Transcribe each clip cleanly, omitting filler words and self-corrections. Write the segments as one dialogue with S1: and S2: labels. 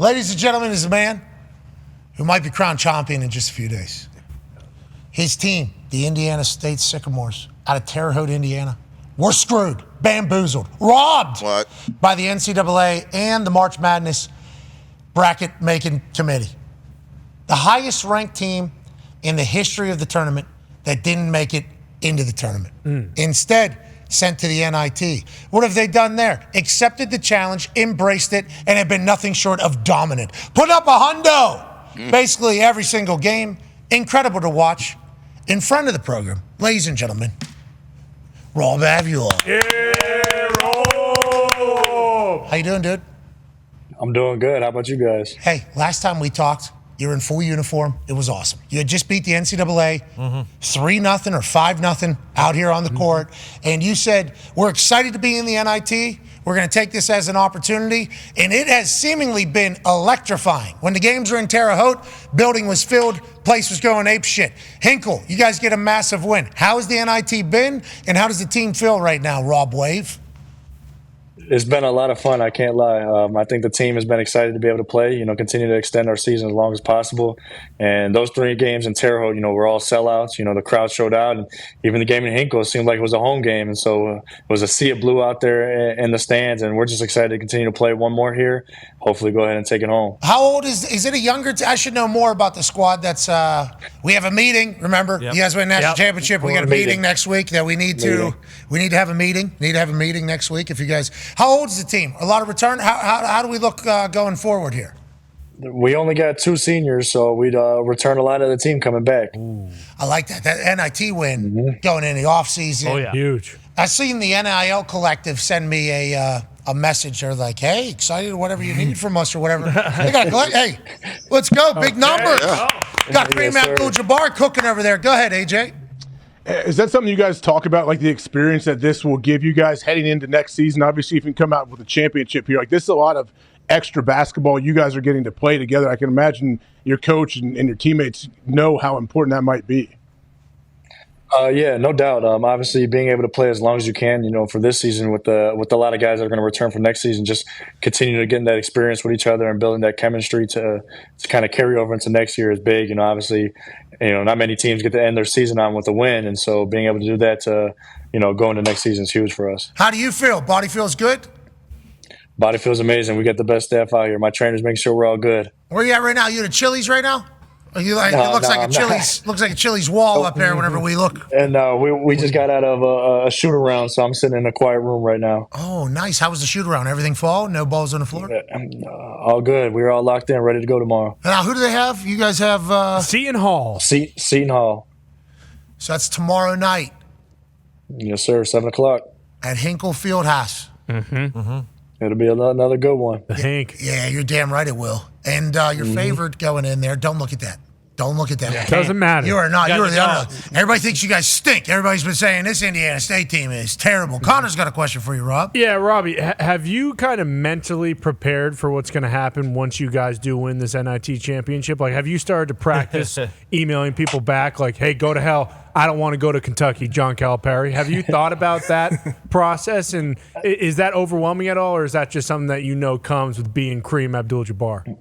S1: Ladies and gentlemen, is a man who might be crowned champion in just a few days. His team, the Indiana State Sycamores, out of Terre Haute, Indiana, were screwed, bamboozled, robbed by the NCAA and the March Madness bracket-making committee. The highest-ranked team in the history of the tournament that didn't make it into the tournament. Instead, sent to the NIT. What have they done there? Accepted the challenge, embraced it, and have been nothing short of dominant. Put up a hundo basically every single game. Incredible to watch. In front of the program, ladies and gentlemen, Robbie Avila.
S2: Yeah, Rob!
S1: How you doing, dude?
S3: I'm doing good. How about you guys?
S1: Hey, last time we talked, you were in full uniform. It was awesome. You had just beat the NCAA 3-0 or 5-0 out here on the court. And you said, we're excited to be in the NIT. We're going to take this as an opportunity. And it has seemingly been electrifying. When the games were in Terre Haute, building was filled, place was going ape shit. Hinkle, you guys get a massive win. How has the NIT been? And how does the team feel right now, Rob Wave?
S3: It's been a lot of fun. I can't lie. I think the team has been excited to be able to play, continue to extend our season as long as possible. And those 3 games in Terre Haute, were all sellouts. The crowd showed out. And even the game in Hinkle seemed like it was a home game. And so it was a sea of blue out there in the stands. And we're just excited to continue to play one more here. Hopefully go ahead and take it home.
S1: How old is it a younger I should know more about the squad. That's we have a meeting, remember? Yep. You guys win national championship. We got a meeting next week that we need to have a meeting. Need to have a meeting next week if you guys. How old is the team? A lot of return? How do we look going forward here?
S3: We only got 2 seniors, so we'd return a lot of the team coming back.
S1: Ooh. I like that. That NIT win going in the offseason.
S2: Oh, yeah. Huge.
S1: I seen the NIL collective send me a message. They're like, hey, excited, whatever you need from us or whatever. They got hey, let's go. Big numbers. Yeah. Got Kareem Abdul-Jabbar cooking over there. Go ahead, AJ.
S4: Is that something you guys talk about, like the experience that this will give you guys heading into next season? Obviously, if you can come out with a championship here, like this is a lot of extra basketball you guys are getting to play together. I can imagine your coach and your teammates know how important that might be.
S3: Yeah, no doubt. Obviously, being able to play as long as you can, for this season with a lot of guys that are going to return for next season, just continue to get that experience with each other and building that chemistry to kind of carry over into next year is big. Obviously, not many teams get to end their season on with a win, and so being able to do that to, go into next season is huge for us.
S1: How do you feel? Body feels good?
S3: Body feels amazing. We got the best staff out here. My trainers make sure we're all good.
S1: Where are you at right now? You at a Chili's right now? It looks like a Chili's wall up there whenever we look.
S3: And we just got out of a shoot around, so I'm sitting in a quiet room right now.
S1: Oh, nice. How was the shoot around? Everything fall? No balls on the floor?
S3: All good. We were all locked in, ready to go tomorrow.
S1: Now, who do they have? You guys have
S2: Seton Hall.
S3: Seton Hall.
S1: So that's tomorrow night.
S3: Yes, sir. 7:00
S1: at Hinkle Fieldhouse.
S3: It'll be another good one.
S2: The Hink.
S1: Yeah, you're damn right it will. And you're favored going in there. Don't look at that. Don't look at that.
S2: Yeah, doesn't matter.
S1: You are not. You are the underdog. Everybody thinks you guys stink. Everybody's been saying this Indiana State team is terrible. Connor's got a question for you, Rob.
S2: Yeah, Robbie, have you kind of mentally prepared for what's going to happen once you guys do win this NIT championship? Like, have you started to practice emailing people back like, hey, go to hell. I don't want to go to Kentucky, John Calipari. Have you thought about that process? And is that overwhelming at all, or is that just something that comes with being Kareem Abdul-Jabbar?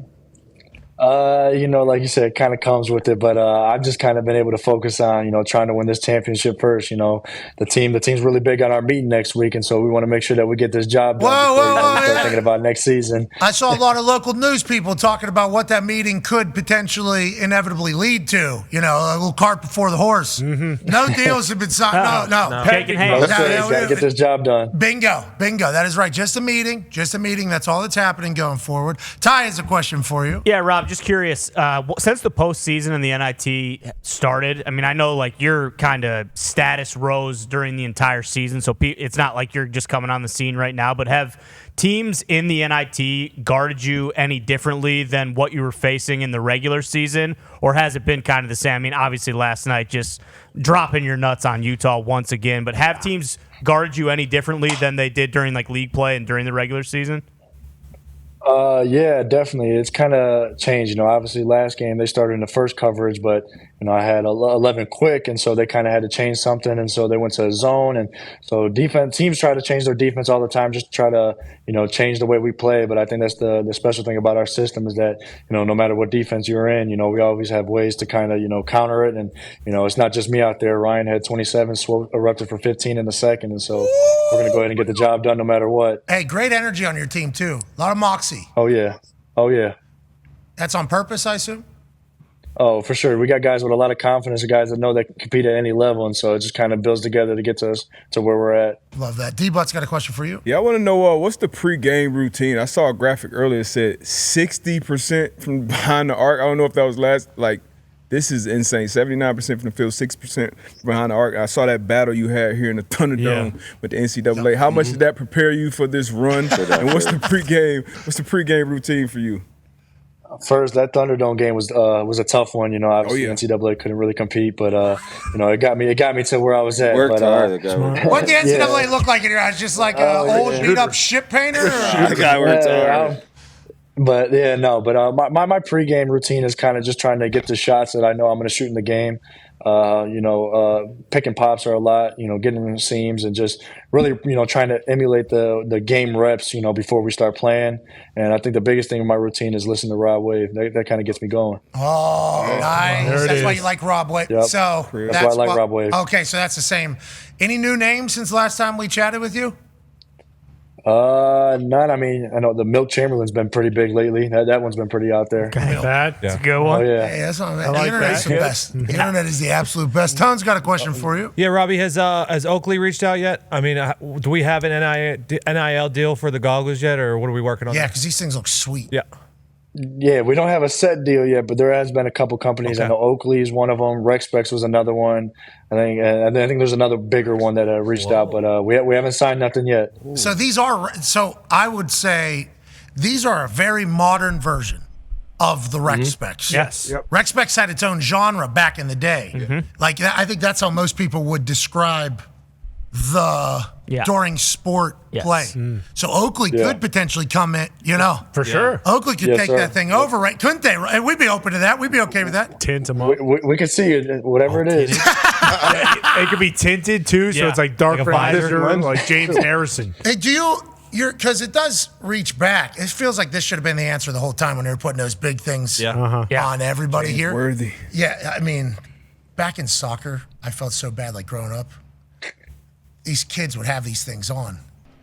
S3: Like you said, it kind of comes with it, but I've just kind of been able to focus on, trying to win this championship first. The team's really big on our meeting next week, and so we want to make sure that we get this job done before we start thinking about next season.
S1: I saw a lot of local news people talking about what that meeting could potentially inevitably lead to. A little cart before the horse. No deals have been signed. No.
S2: Shaking hands.
S3: Got to get this job done.
S1: Bingo. That is right. Just a meeting. That's all that's happening going forward. Ty has a question for you.
S5: Yeah, Rob. Just curious, since the postseason and the NIT started, I know like your kind of status rose during the entire season, so it's not like you're just coming on the scene right now, but have teams in the NIT guarded you any differently than what you were facing in the regular season, or has it been kind of the same? Obviously last night just dropping your nuts on Utah once again, but have teams guarded you any differently than they did during like league play and during the regular season?
S3: Yeah, definitely. It's kind of changed. Obviously last game they started in the first coverage, but I had 11 quick, and so they kind of had to change something, and so they went to a zone, and so defense teams try to change their defense all the time, just to try to change the way we play. But I think that's the special thing about our system is that no matter what defense you're in, we always have ways to kind of counter it, and it's not just me out there. Ryan had 27, erupted for 15 in the second, and so we're gonna go ahead and get the job done no matter what.
S1: Hey, great energy on your team too. A lot of moxie.
S3: Oh yeah.
S1: That's on purpose, I assume?
S3: Oh, for sure. We got guys with a lot of confidence, guys that know they can compete at any level, and so it just kind of builds together to get to us to where we're at.
S1: Love that. D-But's got a question for you.
S6: Yeah, I want to know what's the pregame routine? I saw a graphic earlier that said 60% from behind the arc. I don't know if that was this is insane. 79% from the field, 6% behind the arc. I saw that battle you had here in the Thunderdome with the NCAA. How much did that prepare you for this run? And what's the pregame routine for you?
S3: First, that Thunderdome game was a tough one. Obviously NCAA couldn't really compete, but it got me to where I was at.
S7: Worked hard.
S1: What did the NCAA look like in your eyes? Just like an old beat up ship painter?
S6: The guy worked hard.
S3: But my pregame routine is kind of just trying to get the shots that I know I'm going to shoot in the game. Pick and pops are a lot. Getting in the seams and just really trying to emulate the game reps. Before we start playing. And I think the biggest thing in my routine is listening to Rob Wave. That kind of gets me going.
S1: Oh, nice. That's why you like Rob Wave.
S3: Yep.
S1: So
S3: that's why I like Rob Wave.
S1: Okay, so that's the same. Any new names since last time we chatted with you?
S3: None. I mean, I know the Milk Chamberlain's been pretty big lately. That one's been pretty out there.
S2: That's
S5: a good one.
S3: Oh yeah.
S1: Hey, that's what the internet is the best. The internet is the absolute best. Tone's got a question for you.
S8: Yeah, Robbie, has Oakley reached out yet? I mean, do we have an NIL deal for the goggles yet, or what are we working on?
S1: Yeah, because these things look sweet.
S8: Yeah.
S3: Yeah, we don't have a set deal yet, but there has been a couple companies.
S8: Okay.
S3: I know Oakley is one of them. Rexpex was another one. I think there's another bigger one that reached out, but we haven't signed nothing yet.
S1: So I would say these are a very modern version of the Rexpecs.
S5: Yes.
S4: Yep.
S1: Rexpecs had its own genre back in the day. Like I think that's how most people would describe the during sport play. So Oakley could potentially come in,
S2: for sure.
S1: Oakley could take that thing over, right? Couldn't they? And we'd be open to that. We'd be okay with that.
S2: Tint them up.
S3: We can see it, whatever it is.
S2: It could be tinted too, so it's like darker
S8: like a visor.
S2: visor, like James Harrison.
S1: Hey, because it does reach back. It feels like this should have been the answer the whole time when they were putting those big things on everybody here.
S6: Worthy.
S1: Yeah, I mean, back in soccer, I felt so bad like growing up. These kids would have these things on,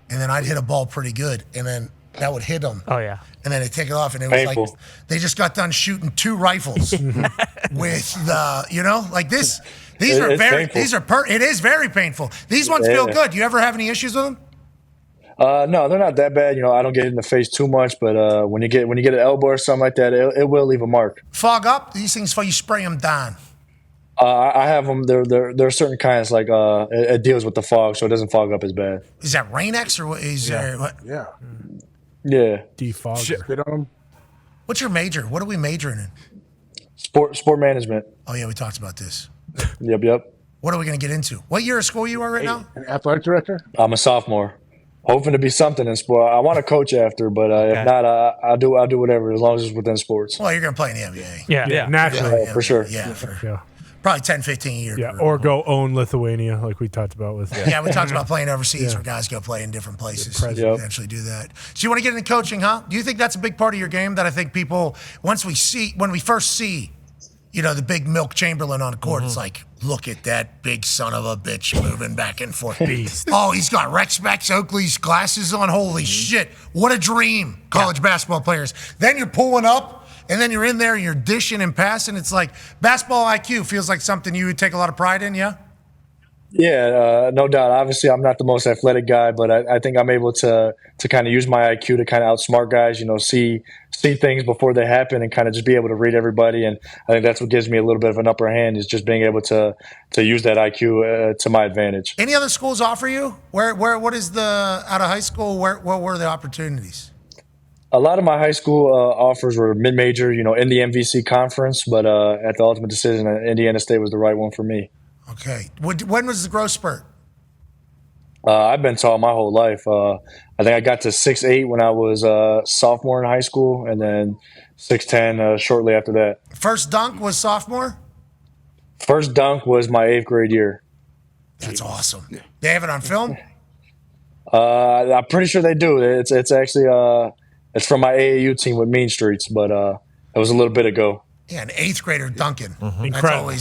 S1: and then I'd hit a ball pretty good, and then that would hit them.
S5: Oh, yeah.
S1: And then they'd take it off, and it was
S3: Painful.
S1: like they just got done shooting 2 rifles with like this. These are very.
S3: painful.
S1: It is very painful. These ones feel good. Do you ever have any issues with them?
S3: No, they're not that bad. I don't get hit in the face too much, but when you get an elbow or something like that, it will leave a mark.
S1: Fog up. These things, you spray them down.
S3: I have them. There are certain kinds like it deals with the fog, so it doesn't fog up as bad.
S1: Is that Rain-X or what is there? What?
S4: Yeah.
S3: Yeah.
S2: Defogger.
S4: Spit on 'em.
S1: What's your major? What are we majoring in?
S3: Sport management.
S1: Oh yeah, we talked about this.
S3: Yep.
S1: What are we going to get into? What year of school you are right now?
S4: An athletic director?
S3: I'm a sophomore. Hoping to be something in sport. I want to coach after, but if not, I'll do whatever as long as it's within sports.
S1: Well, you're going to play in the NBA.
S5: Yeah.
S2: Naturally.
S3: For sure.
S1: Yeah,
S2: Yeah.
S1: probably 10, 15 years.
S2: Yeah, or go own Lithuania, like we talked about with.
S1: Yeah, we talked about playing overseas where guys go play in different places.
S3: Yep.
S1: Eventually do that. So you want to get into coaching, huh? Do you think that's a big part of your game that I think people, when we first see, the big Milk Chamberlain on the court, it's like, look at that big son of a bitch moving back and forth.
S2: Beast.
S1: Oh, he's got Rexpex Oakley's glasses on. Holy shit. What a dream, college basketball players. Then you're pulling up, and then you're in there and you're dishing and passing. It's like basketball IQ feels like something you would take a lot of pride in, yeah?
S3: Yeah, no doubt. Obviously, I'm not the most athletic guy, but I think I'm able to kind of use my IQ to kind of outsmart guys, see things before they happen and kind of just be able to read everybody. And I think that's what gives me a little bit of an upper hand is just being able to use that IQ to my advantage.
S1: Any other schools offer you? What is out of high school, what were the opportunities?
S3: A lot of my high school offers were mid-major, in the MVC conference, but at the ultimate decision, Indiana State was the right one for me.
S1: Okay. When was the growth spurt?
S3: I've been tall my whole life. I think I got to 6'8" when I was sophomore in high school, and then 6'10" shortly after that.
S1: First dunk was sophomore?
S3: First dunk was my 8th grade year.
S1: That's awesome. They have it on film?
S3: I'm pretty sure they do. It's actually it's from my AAU team with Mean Streets, but it was a little bit ago.
S1: Yeah, an 8th grader dunking. That's
S2: Incredible.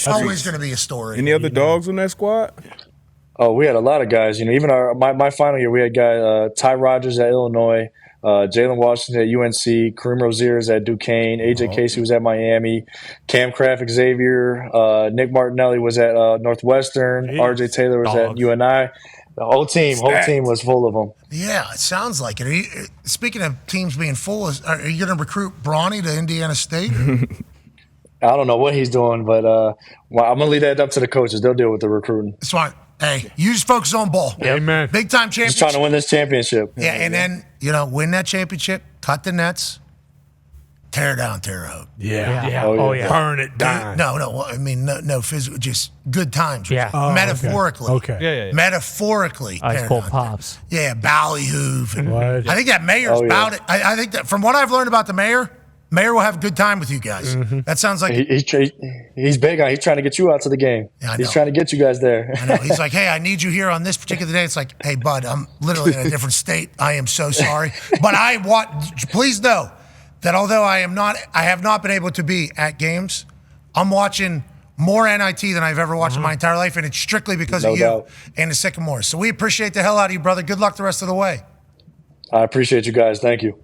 S1: always going to be a story.
S6: Any other dogs on that squad?
S3: Oh, we had a lot of guys. You know, even my final year, we had guy Ty Rogers at Illinois, Jalen Washington at UNC, Kareem Roziers at Duquesne, AJ Casey was at Miami, Cam Kraft, Xavier, Nick Martinelli was at Northwestern, RJ Taylor was at UNI. The whole team was full of them.
S1: Yeah, it sounds like it. Speaking of teams being full, are you going to recruit Brawny to Indiana State?
S3: I don't know what he's doing, but I'm going to leave that up to the coaches. They'll deal with the recruiting.
S1: Smart. Hey, you just focus on ball.
S2: Amen.
S1: Big time championship.
S3: Just trying to win this championship.
S1: Yeah, and then, win that championship, cut the nets, tear down Terre Haute.
S2: Yeah.
S5: Oh, yeah.
S2: Burn it down.
S1: No, I mean, no physical, just good times.
S5: Yeah.
S2: Oh,
S1: metaphorically.
S2: Okay.
S8: Yeah.
S1: Metaphorically.
S5: Ice
S1: tear
S5: cold
S1: down.
S5: pops.
S1: Yeah, ballyhoo. And
S2: What?
S1: I think that mayor's
S3: Oh, yeah.
S1: about it. I think that from what I've learned about the mayor will have a good time with you guys. That sounds like
S3: He's big on. He's trying to get you out to the game.
S1: Yeah, I
S3: He's
S1: know.
S3: trying to get you guys there.
S1: I know. He's like, hey, I need you here on this particular day. It's like, hey, bud, I'm literally in a different state. I am so sorry. But please know that although I have not been able to be at games, I'm watching more NIT than I've ever watched in my entire life, and it's strictly because of you
S3: doubt.
S1: and the Sycamores. So we appreciate the hell out of you, brother. Good luck the rest of the way.
S3: I appreciate you guys. Thank you.